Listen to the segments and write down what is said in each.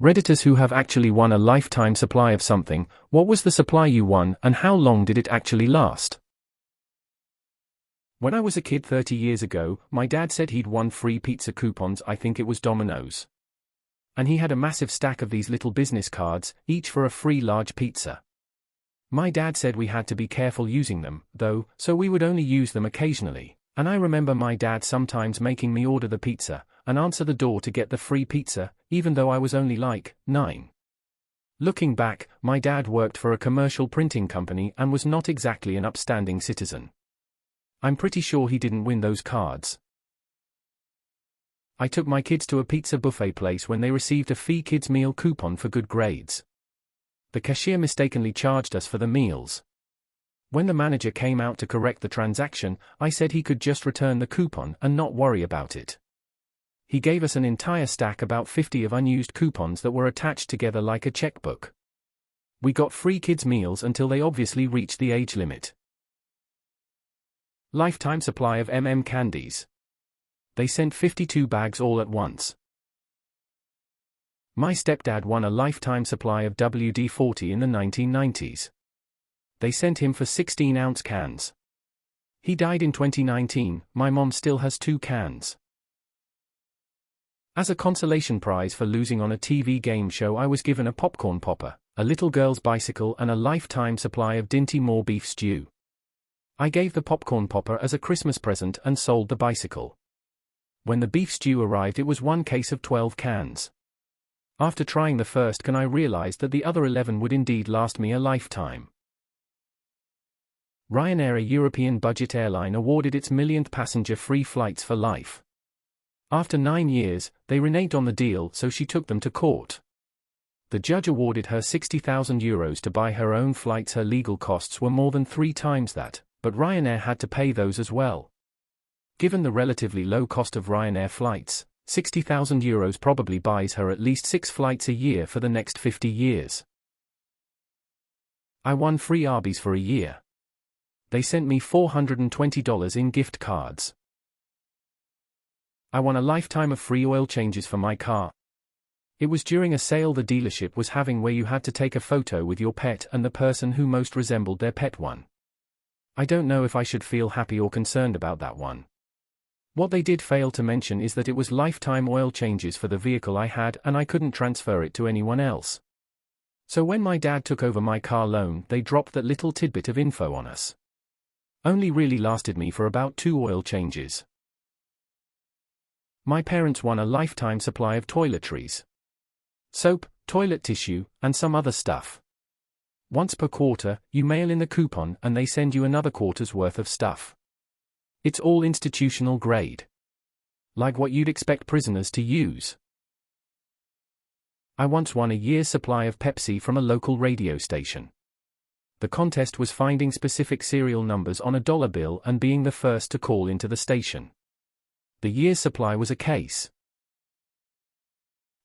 Redditors who have actually won a lifetime supply of something. What was the supply you won, and how long did it actually last? When I was a kid 30 years ago, my dad said he'd won free pizza coupons. I think it was Domino's. And he had a massive stack of these little business cards, each for a free large pizza. My dad said we had to be careful using them, though, so we would only use them occasionally. And I remember my dad sometimes making me order the pizza and answer the door to get the free pizza, even though I was only like 9. Looking back, my dad worked for a commercial printing company and was not exactly an upstanding citizen. I'm pretty sure he didn't win those cards. I took my kids to a pizza buffet place when they received a free kids meal coupon for good grades. The cashier mistakenly charged us for the meals. When the manager came out to correct the transaction, I said he could just return the coupon and not worry about it. He gave us an entire stack, about 50 of unused coupons that were attached together like a checkbook. We got free kids meals until they obviously reached the age limit. Lifetime supply of candies. They sent 52 bags all at once. My stepdad won a lifetime supply of WD-40 in the 1990s. They sent him for 16-ounce cans. He died in 2019. My mom still has 2 cans. As a consolation prize for losing on a TV game show, I was given a popcorn popper, a little girl's bicycle, and a lifetime supply of Dinty Moore beef stew. I gave the popcorn popper as a Christmas present and sold the bicycle. When the beef stew arrived, it was 1 case of 12 cans. After trying the first can, I realized that the other 11 would indeed last me a lifetime. Ryanair, a European budget airline, awarded its millionth passenger free flights for life. After 9 years, they reneged on the deal, so she took them to court. The judge awarded her €60,000 to buy her own flights. Her legal costs were more than 3 times that, but Ryanair had to pay those as well. Given the relatively low cost of Ryanair flights, €60,000 probably buys her at least 6 flights a year for the next 50 years. I won free Arby's for a year. They sent me $420 in gift cards. I won a lifetime of free oil changes for my car. It was during a sale the dealership was having where you had to take a photo with your pet and the person who most resembled their pet won. I don't know if I should feel happy or concerned about that one. What they did fail to mention is that it was lifetime oil changes for the vehicle I had, and I couldn't transfer it to anyone else. So when my dad took over my car loan, they dropped that little tidbit of info on us. Only really lasted me for about 2 oil changes. My parents won a lifetime supply of toiletries. Soap, toilet tissue, and some other stuff. Once per quarter, you mail in the coupon and they send you another quarter's worth of stuff. It's all institutional grade. Like what you'd expect prisoners to use. I once won a year's supply of Pepsi from a local radio station. The contest was finding specific serial numbers on a dollar bill and being the first to call into the station. The year's supply was a case.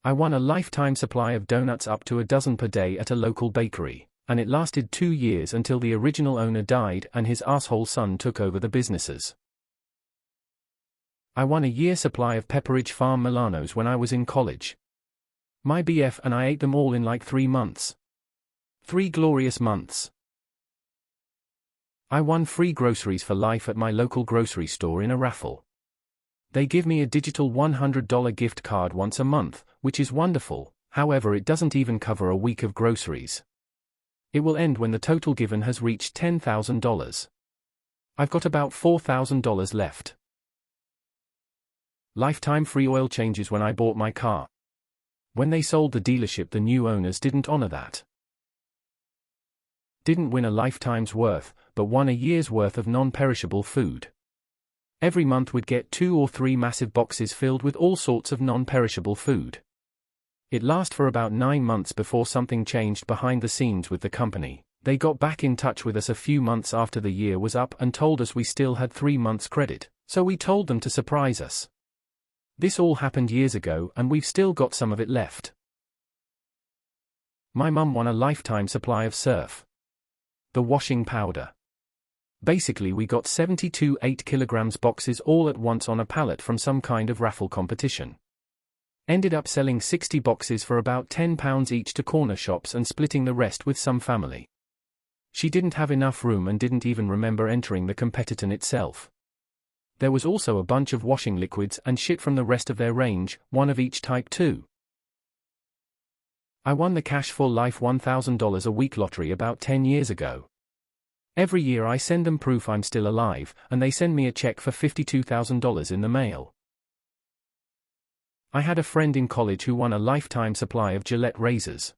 I won a lifetime supply of donuts, up to a dozen per day at a local bakery, and it lasted 2 years until the original owner died and his asshole son took over the businesses. I won a year's supply of Pepperidge Farm Milanos when I was in college. My BF and I ate them all in like 3 months. 3 glorious months. I won free groceries for life at my local grocery store in a raffle. They give me a digital $100 gift card once a month, which is wonderful. However, it doesn't even cover a week of groceries. It will end when the total given has reached $10,000. I've got about $4,000 left. Lifetime free oil changes when I bought my car. When they sold the dealership, the new owners didn't honor that. Didn't win a lifetime's worth, but won a year's worth of non-perishable food. Every month we'd get 2 or 3 massive boxes filled with all sorts of non-perishable food. It lasted for about 9 months before something changed behind the scenes with the company. They got back in touch with us a few months after the year was up and told us we still had 3 months credit, so we told them to surprise us. This all happened years ago and we've still got some of it left. My mum won a lifetime supply of Surf, the washing powder. Basically, we got 72 8 kilograms boxes all at once on a pallet from some kind of raffle competition. Ended up selling 60 boxes for about £10 each to corner shops and splitting the rest with some family. She didn't have enough room and didn't even remember entering the competitor itself. There was also a bunch of washing liquids and shit from the rest of their range, one of each type too. I won the Cash for Life $1,000 a week lottery about 10 years ago. Every year I send them proof I'm still alive, and they send me a check for $52,000 in the mail. I had a friend in college who won a lifetime supply of Gillette razors.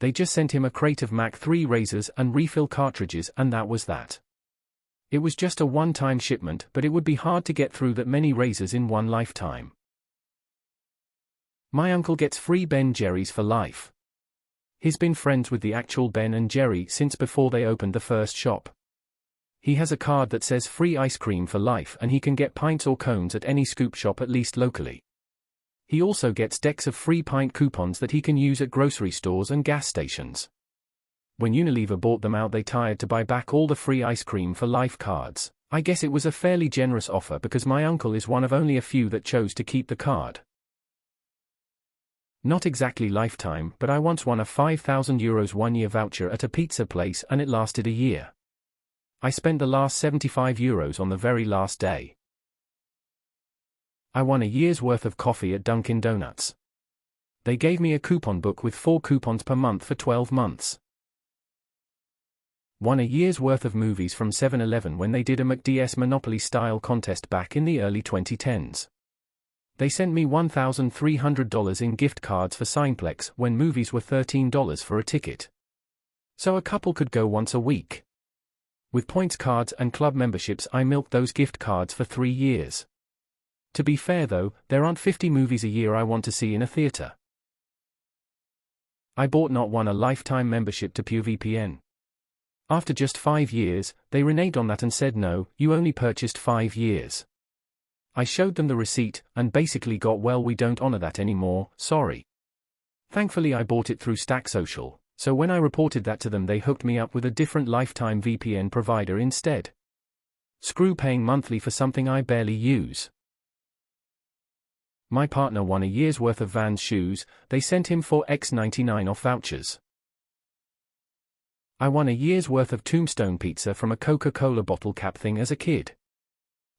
They just sent him a crate of Mach 3 razors and refill cartridges, and that was that. It was just a one-time shipment, but it would be hard to get through that many razors in one lifetime. My uncle gets free Ben Jerry's for life. He's been friends with the actual Ben and Jerry since before they opened the first shop. He has a card that says free ice cream for life, and he can get pints or cones at any scoop shop at least locally. He also gets decks of free pint coupons that he can use at grocery stores and gas stations. When Unilever bought them out, they tried to buy back all the free ice cream for life cards. I guess it was a fairly generous offer because my uncle is one of only a few that chose to keep the card. Not exactly lifetime, but I once won a €5,000 one-year voucher at a pizza place and it lasted a year. I spent the last €75 on the very last day. I won a year's worth of coffee at Dunkin' Donuts. They gave me a coupon book with 4 coupons per month for 12 months. Won a year's worth of movies from 7-Eleven when they did a McD's Monopoly-style contest back in the early 2010s. They sent me $1,300 in gift cards for Cineplex when movies were $13 for a ticket. So a couple could go once a week. With points cards and club memberships, I milked those gift cards for 3 years. To be fair though, there aren't 50 movies a year I want to see in a theater. I bought not one a lifetime membership to PureVPN. After just 5 years, they reneged on that and said no, you only purchased 5 years. I showed them the receipt, and basically got, well, we don't honor that anymore, sorry. Thankfully I bought it through Stack Social, so when I reported that to them they hooked me up with a different lifetime VPN provider instead. Screw paying monthly for something I barely use. My partner won a year's worth of Vans shoes, they sent him for $99 off vouchers. I won a year's worth of Tombstone pizza from a Coca-Cola bottle cap thing as a kid.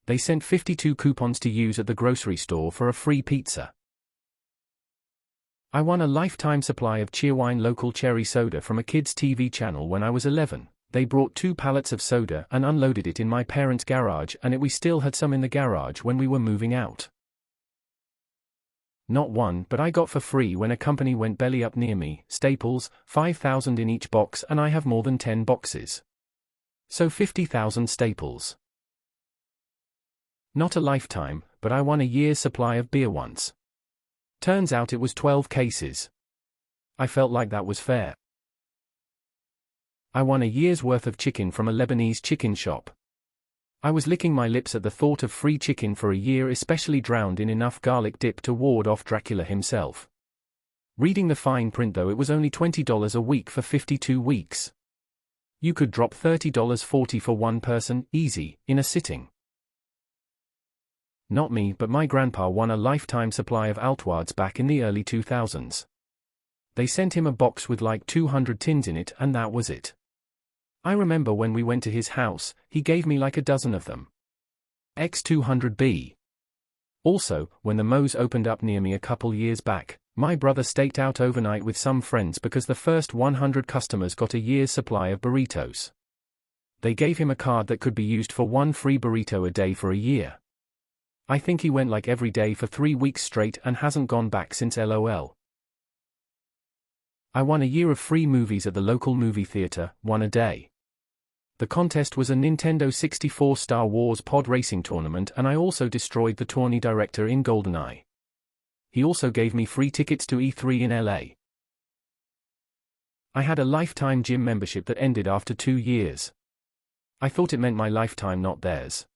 They sent 52 coupons to use at the grocery store for a free pizza. I won a lifetime supply of Cheerwine local cherry soda from a kids' TV channel when I was 11. They brought 2 pallets of soda and unloaded it in my parents' garage, and we still had some in the garage when we were moving out. Not one, but I got for free when a company went belly up near me, Staples, 5,000 in each box, and I have more than 10 boxes. So 50,000 Staples. Not a lifetime, but I won a year's supply of beer once. Turns out it was 12 cases. I felt like that was fair. I won a year's worth of chicken from a Lebanese chicken shop. I was licking my lips at the thought of free chicken for a year, especially drowned in enough garlic dip to ward off Dracula himself. Reading the fine print though, it was only $20 a week for 52 weeks. You could drop $30.40 for one person, easy, in a sitting. Not me, but my grandpa won a lifetime supply of Altoids back in the early 2000s. They sent him a box with like 200 tins in it, and that was it. I remember when we went to his house, he gave me like a dozen of them. X200B. Also, when the Moe's opened up near me a couple years back, my brother staked out overnight with some friends because the first 100 customers got a year's supply of burritos. They gave him a card that could be used for 1 free burrito a day for a year. I think he went like every day for 3 weeks straight and hasn't gone back since, LOL. I won a year of free movies at the local movie theater, 1 a day. The contest was a Nintendo 64 Star Wars pod racing tournament, and I also destroyed the tourney director in GoldenEye. He also gave me free tickets to E3 in LA. I had a lifetime gym membership that ended after 2 years. I thought it meant my lifetime, not theirs.